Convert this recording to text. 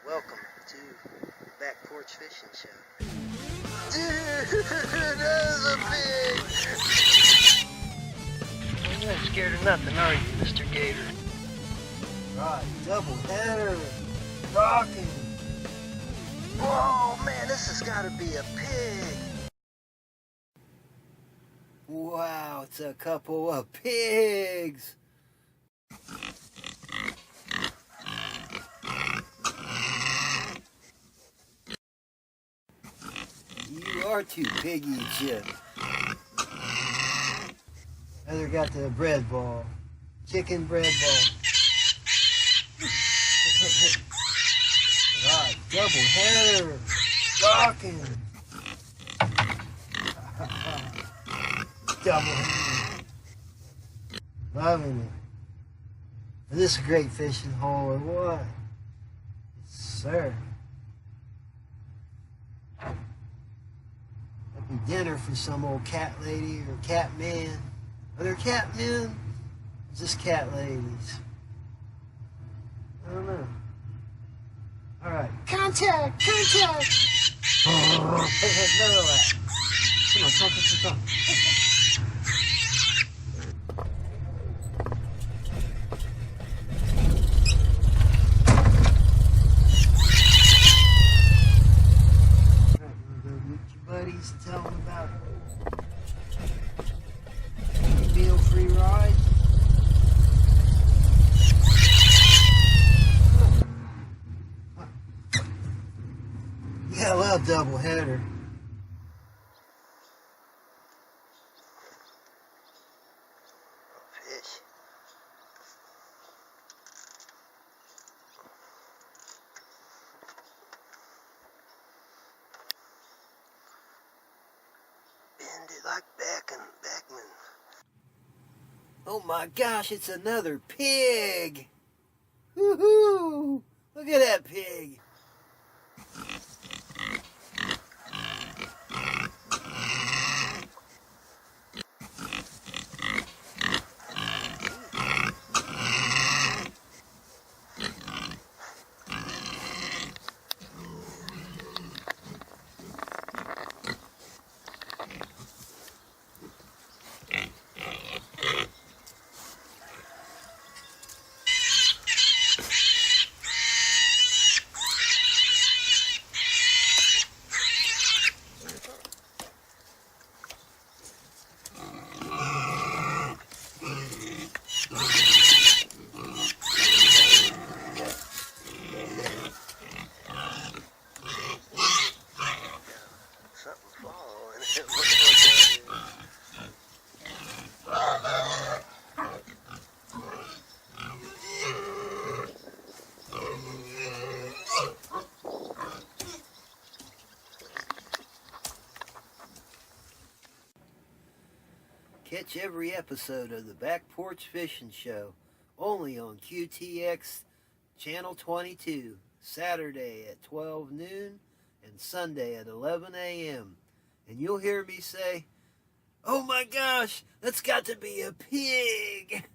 Welcome to Back Porch Fishing Show. Dude, there's a pig! You're not scared of nothing, are you, Mr. Gator? Right, double header, rocking. Whoa, man, this has got to be a pig. Wow, it's a couple of pigs. You are too piggy, Chip. Heather got the bread ball. Chicken bread ball. Right, double header. Rocking. Double header. Loving it. Is this a great fishing hole or what? Yes, sir. That'd be dinner for some old cat lady or cat man. Are there cat men? Or just cat ladies? I don't know. All right. Contact! Contact! Oh, hey, none of that. Come on, come. Buddies, tell them about meal-free ride. Yeah, I love double header. Fish. Bend it like Beckman. Oh my gosh, it's another pig! Woohoo! Look at that pig! Catch every episode of the Back Porch Fishing Show only on QTX Channel 22, Saturday at 12 noon and Sunday at 11 a.m. And you'll hear me say, "Oh my gosh, that's got to be a pig!"